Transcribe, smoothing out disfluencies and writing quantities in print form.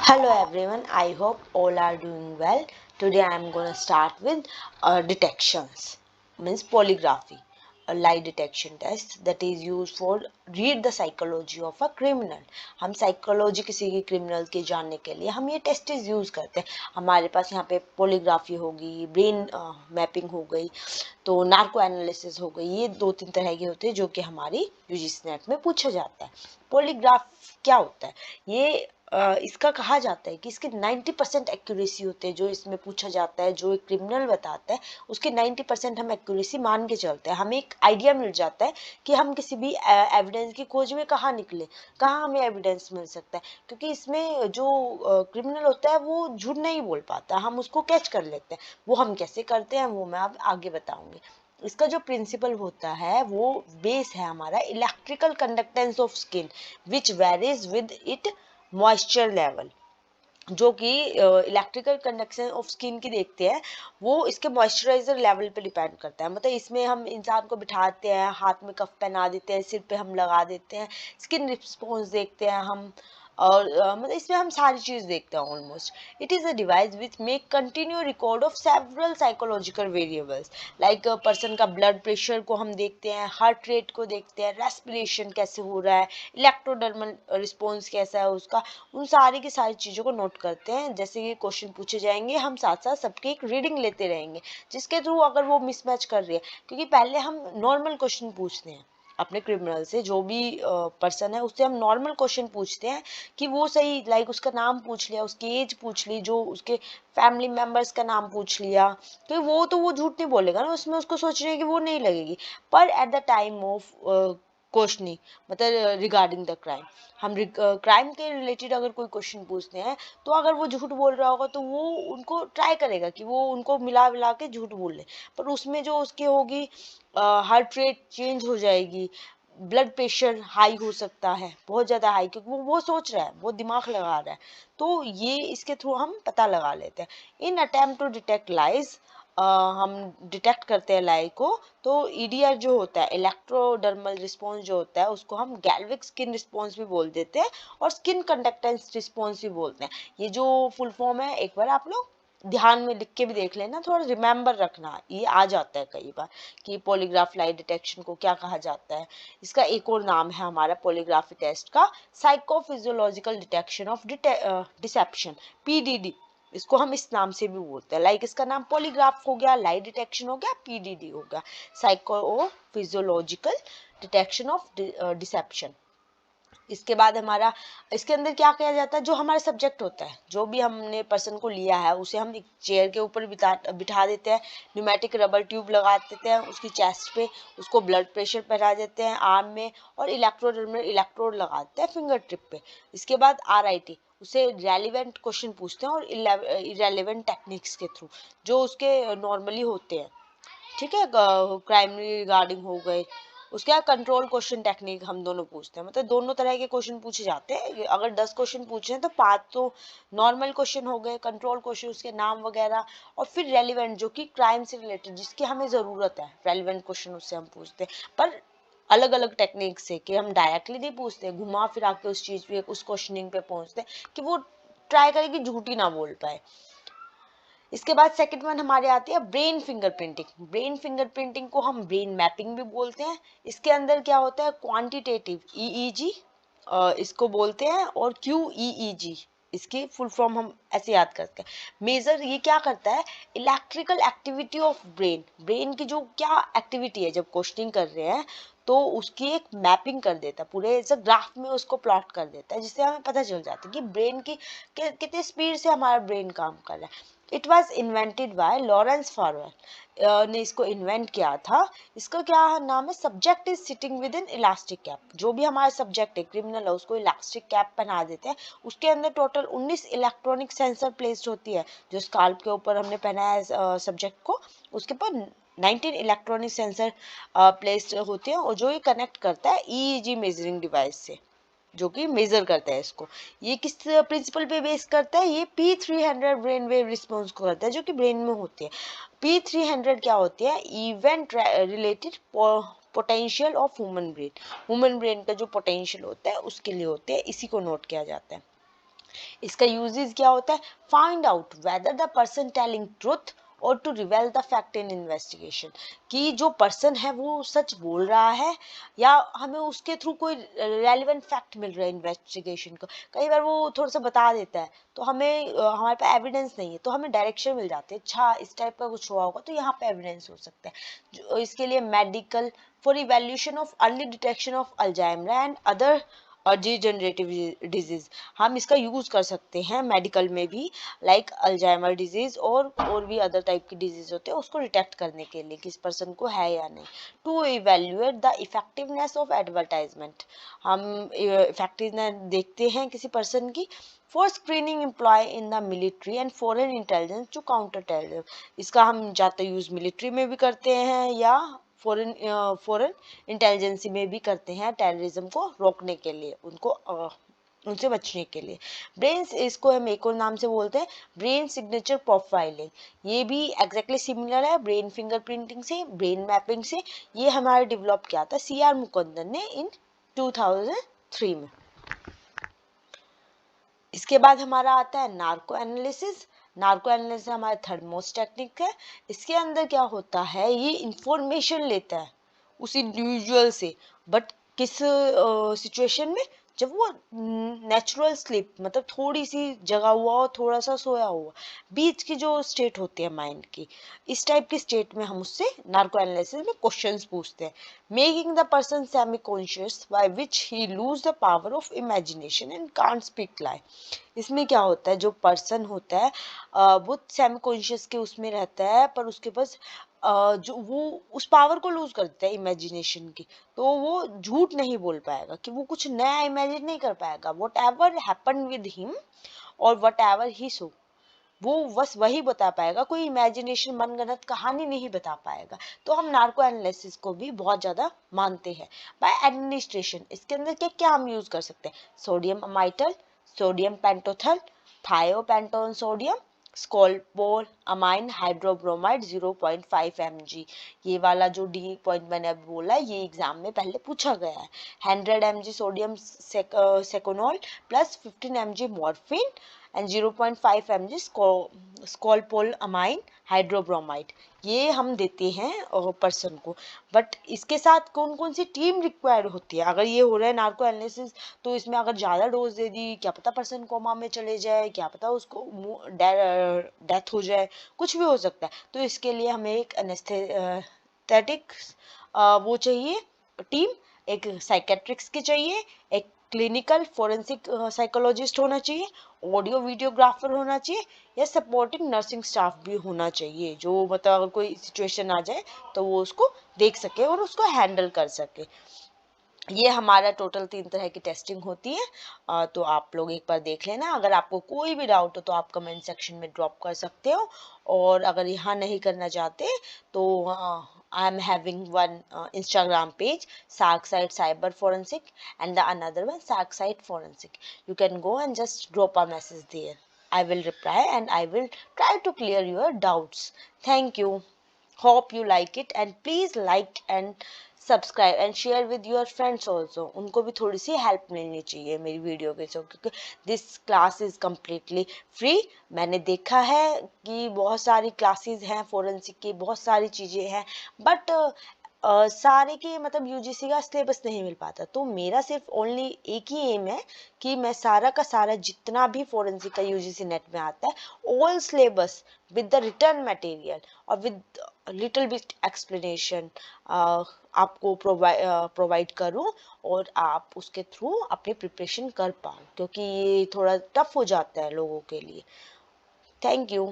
Hello everyone, I hope all are doing well. Today I am going to start with detections, means polygraphy, a lie detection test that is used for read the psychology of a criminal. हम psychology किसी के criminal के जानने के लिए हम ये test use करते हैं. हमारे पास यहाँ पे पोलीग्राफी होगी, ब्रेन मैपिंग हो गई, तो नार्को एनालिसिस हो गई. ये दो तीन तरह के होते हैं जो कि हमारी यूजीसी नेट में पूछा जाता है. पॉलीग्राफ क्या होता है? ये इसका कहा जाता है कि इसके 90% एक्यूरेसी होते हैं. जो इसमें पूछा जाता है, जो एक क्रिमिनल बताता है, उसके 90% हम एक्यूरेसी मान के चलते हैं. हमें एक आइडिया मिल जाता है कि हम किसी भी एविडेंस की खोज में कहाँ निकले, कहाँ हमें एविडेंस मिल सकता है. क्योंकि इसमें जो क्रिमिनल होता है वो झूठ नहीं बोल पाता, हम उसको कैच कर लेते हैं. वो हम कैसे करते हैं वो मैं अब आगे बताऊंगी. इसका जो प्रिंसिपल होता है वो बेस है हमारा electrical conductance of skin which varies with it moisture level. जो कि इलेक्ट्रिकल कंडक्शन ऑफ स्किन की देखते हैं, वो इसके मॉइस्चराइजर लेवल पे डिपेंड करता है. मतलब इसमें हम इंसान को बिठाते हैं, हाथ में कफ पहना देते हैं, सिर पे हम लगा देते हैं, स्किन रिस्पॉन्स देखते हैं हम, और मतलब इसमें हम सारी चीज देखते हैं almost. It is a device which make continue record of several psychological variables. Like person का ब्लड प्रेशर को हम देखते हैं, हार्ट रेट को देखते हैं, रेस्पिरेशन कैसे हो रहा है, इलेक्ट्रोडर्मल रिस्पॉन्स कैसा है उसका. उन सारी की सारी चीज़ों को नोट करते हैं. जैसे कि क्वेश्चन पूछे जाएंगे, हम साथ साथ सबकी एक रीडिंग लेते रहेंगे, जिसके थ्रू अगर वो मिसमैच कर रही है, क्योंकि पहले हम नॉर्मल क्वेश्चन पूछते हैं अपने क्रिमिनल से, जो भी पर्सन है उससे हम नॉर्मल क्वेश्चन पूछते हैं कि वो सही, लाइक उसका नाम पूछ लिया, उसकी एज पूछ ली, जो उसके फैमिली मेंबर्स का नाम पूछ लिया, तो वो झूठ नहीं बोलेगा ना, उसमें उसको सोचने की वो नहीं लगेगी. पर at the time of questioning, मतलब रिगार्डिंग द क्राइम, हम क्राइम के रिलेटेड अगर कोई क्वेश्चन पूछते हैं, तो अगर वो झूठ बोल रहा होगा तो वो उनको ट्राई करेगा कि वो उनको मिला मिला के झूठ बोल ले. पर उसमें जो उसकी होगी, हार्ट रेट चेंज हो जाएगी, ब्लड प्रेशर हाई हो सकता है, बहुत ज़्यादा हाई, क्योंकि वो सोच रहा है, वो दिमाग लगा रहा है. तो ये इसके थ्रू हम पता लगा लेते हैं. इन अटेम्प्ट टू डिटेक्ट लाइज, हम डिटेक्ट करते हैं लाई को, तो ईडीआर जो होता है, इलेक्ट्रोडर्मल रिस्पॉन्स जो होता है, उसको हम गैल्विक स्किन रिस्पॉन्स भी बोल देते हैं, और स्किन कंडक्टेंस रिस्पॉन्स भी बोलते हैं. ये जो फुल फॉर्म है, एक बार आप लोग ध्यान में लिख के भी देख लेना, थोड़ा रिमेम्बर रखना, ये आ जाता है कई बार कि पॉलीग्राफ लाई डिटेक्शन को क्या कहा जाता है. इसका एक और नाम है हमारा पॉलीग्राफी टेस्ट का, psychophysiological detection of deception, PDD. इसको हम इस नाम से भी बोलते हैं. लाइक इसका नाम पॉलीग्राफ हो गया, लाई डिटेक्शन हो गया, पीडीडी हो गया, psycho physiological detection of deception. इसके बाद हमारा, इसके अंदर क्या किया जाता है, जो हमारा सब्जेक्ट होता है, जो भी हमने पर्सन को लिया है, उसे हम एक चेयर के ऊपर बिठा देते हैं, न्यूमेटिक रबर ट्यूब लगा देते हैं उसकी चेस्ट पे, उसको ब्लड प्रेशर पहना देते हैं आर्म में, और इलेक्ट्रोड लगा देते हैं फिंगर टिप पे. इसके बाद आरआईटी, उसे रेलिवेंट क्वेश्चन पूछते हैं, और इरेलीवेंट टेक्निक्स के थ्रू जो उसके नॉर्मली होते हैं. ठीक है, क्राइम रिगार्डिंग हो गए. उसके बाद कंट्रोल क्वेश्चन टेक्निक हम दोनों पूछते हैं, मतलब दोनों तरह के क्वेश्चन पूछे जाते हैं. अगर 10 क्वेश्चन पूछे हैं तो 5 तो नॉर्मल क्वेश्चन हो गए, कंट्रोल क्वेश्चन, उसके नाम वगैरह, और फिर रेलिवेंट जो कि क्राइम से रिलेटेड, जिसकी हमें ज़रूरत है, रेलिवेंट क्वेश्चन उससे हम पूछते हैं. पर अलग अलग टेक्निक से, कि हम डायरेक्टली नहीं पूछते, घुमा फिरा के उस चीज़ पे, उस क्वेश्चनिंग पे पहुंचते कि वो ट्राई करे कि झूठी ना बोल पाए. इसके बाद सेकंड वन हमारे आती है ब्रेन फिंगरप्रिंटिंग. ब्रेन फिंगरप्रिंटिंग को हम ब्रेन मैपिंग भी बोलते हैं. इसके अंदर क्या होता है, क्वांटिटेटिव ईईजी इसको बोलते हैं, और क्यूईईजी, इसकी फुल फॉर्म हम ऐसे याद करते हैं. मेजर ये क्या करता है, electrical activity of brain, brain की जो क्या एक्टिविटी है जब क्वेश्चनिंग कर रहे हैं, तो उसकी एक मैपिंग कर देता है, पूरे ऐसे ग्राफ में उसको प्लॉट कर देता है, जिससे हमें पता चल जाता है कि ब्रेन की कितने स्पीड से हमारा ब्रेन काम कर रहा है. It was invented by Lawrence Farwell ने इसको इन्वेंट किया था. इसका क्या नाम है, subject is sitting with in elastic cap. जो भी हमारा सब्जेक्ट है, क्रिमिनल है, उसको इलास्टिक कैप पहना देते हैं. उसके अंदर टोटल 19 इलेक्ट्रॉनिक सेंसर प्लेस्ड होती है. जो स्काल्प के ऊपर हमने पहना है सब्जेक्ट को, उसके ऊपर 19 इलेक्ट्रॉनिक सेंसर प्लेस्ड होते हैं, और जो ये कनेक्ट करता है ईईजी मेजरिंग डिवाइस से, जो कि मेजर करता है इसको. ये किस प्रिंसिपल पे बेस करता है, ये P300 ब्रेन वेव रिस्पॉन्स को करता है, जो कि ब्रेन में होती है. P300 क्या होती है, event related potential of human brain. Human brain का जो पोटेंशियल होता है उसके लिए होते हैं, इसी को नोट किया जाता है. इसका यूजेस क्या होता है? Find out whether the person telling truth और to reveal the fact in investigation, कि जो पर्सन है वो सच बोल रहा है या हमें उसके थ्रू कोई रेलिवेंट फैक्ट मिल रहा है इन्वेस्टिगेशन को। कई बार वो थोड़ा सा बता देता है तो हमें हमारे पास एविडेंस नहीं है तो हमें डायरेक्शन मिल जाती है, अच्छा इस टाइप का कुछ हुआ होगा तो यहाँ पे एविडेंस हो सकता है। इसके लिए medical, for evaluation of early detection of Alzheimer and other degenerative disease, हम इसका यूज कर सकते हैं मेडिकल में भी, लाइक अल्जाइमर डिजीज और भी अदर टाइप की डिजीज होते हैं उसको डिटेक्ट करने के लिए किस पर्सन को है या नहीं। To evaluate the effectiveness of advertisement, हम इफेक्टिवनेस देखते हैं किसी पर्सन की। For screening employ in the military and foreign intelligence to counter terrorism, इसका हम ज़्यादा यूज मिलिट्री में भी करते हैं या फॉरेन इंटेलिजेंसी में भी करते हैं, टेररिज्म को रोकने के लिए, उनसे बचने के लिए। ब्रेन, इसको हम एक और नाम से बोलते हैं ब्रेन सिग्नेचर प्रोफाइलिंग, ये भी एग्जैक्टली सिमिलर है ब्रेन फिंगरप्रिंटिंग से, ब्रेन मैपिंग से। ये हमारा डेवलप किया था CR मुकुंदन ने इन 2003 में। इसके बाद हमारा आता है नार्को एनालिसिस। नार्को एनालिसिस हमारा थर्ड मोस्ट टेक्निक है। इसके अंदर क्या होता है, ये इंफॉर्मेशन लेता है उस इंडिविजुअल से, बट किस सिचुएशन में, जब वो नेचुरल स्लीप, मतलब थोड़ी सी जगा हुआ हो, थोड़ा सा सोया हुआ, बीच की जो स्टेट होती है माइंड की, इस टाइप की स्टेट में हम उससे नार्को एनालिसिस में क्वेश्चंस पूछते हैं। Making the person semi conscious by which he lose the power of imagination and can't speak lie. इसमें क्या होता है, जो पर्सन होता है वो सेमी कॉन्शियस के उसमें रहता है, पर उसके पास जो वो उस पावर को लूज कर देता है इमेजिनेशन की, तो वो झूठ नहीं बोल पाएगा, कि वो कुछ नया इमेजिन नहीं कर पाएगा। What ever happen with him और वट एवर ही सो, वो बस वही बता पाएगा, कोई इमेजिनेशन मनगढ़ंत कहानी नहीं बता पाएगा। तो हम नार्को एनालिसिस को भी बहुत ज्यादा मानते हैं। बाय एडमिनिस्ट्रेशन, इसके अंदर क्या क्या हम यूज कर सकते हैं? Sodium amytal, sodium pentothal, thiopentone sodium, scopolamine hydrobromide 0.5 mg। ये वाला जो डी पॉइंट मैंने अभी बोला है ये एग्जाम में पहले पूछा गया है। 100 mg sodium seconal plus 15 mg morphine and 0.5 mg scopolamine hydrobromide, ये हम देते हैं पर्सन को। बट इसके साथ कौन कौन सी टीम रिक्वायर्ड होती है? अगर ये हो रहा है नार्को एनालिसिस, तो इसमें अगर ज़्यादा डोज दे दी, क्या पता पर्सन कोमा में चले जाए, क्या पता उसको डेथ हो जाए, कुछ भी हो सकता है। तो इसके लिए हमें एक एनेस्थेटिक वो चाहिए टीम, एक साइकेट्रिक्स की चाहिए, एक क्लिनिकल फोरेंसिक साइकोलॉजिस्ट होना चाहिए, ऑडियो वीडियोग्राफर होना चाहिए, या सपोर्टिंग नर्सिंग स्टाफ भी होना चाहिए, जो मतलब अगर कोई सिचुएशन आ जाए तो वो उसको देख सके और उसको हैंडल कर सके। ये हमारा टोटल 3 तरह की टेस्टिंग होती है। तो आप लोग एक बार देख लेना। अगर आपको कोई भी डाउट हो तो आप कमेंट सेक्शन में ड्रॉप कर सकते हो, और अगर यहाँ नहीं करना चाहते तो I am having one Instagram page, Sarkside Cyber Forensic, and the another one Sarkside Forensic. You can go and just drop a message there. I will reply and I will try to clear your doubts. Thank you. Hope you like it, and please like and subscribe and share with your friends also, उनको भी थोड़ी सी help मिलनी चाहिए मेरी video के through, क्योंकि this class is completely free. मैंने देखा है कि बहुत सारी क्लासेस हैं फोरेंसिक की, बहुत सारी चीज़ें हैं, बट सारे के मतलब यूजीसी का सिलेबस नहीं मिल पाता। तो मेरा सिर्फ ओनली एक ही एम है कि मैं सारा का सारा जितना भी फोरेंसिक का यूजीसी नेट में आता है, all syllabus with the return material और विद लिटिल बिट एक्सप्लेनेशन आपको प्रोवाइड करूं, और आप उसके थ्रू अपनी प्रिपरेशन कर पाओ, क्योंकि ये थोड़ा टफ हो जाता है लोगों के लिए। Thank you.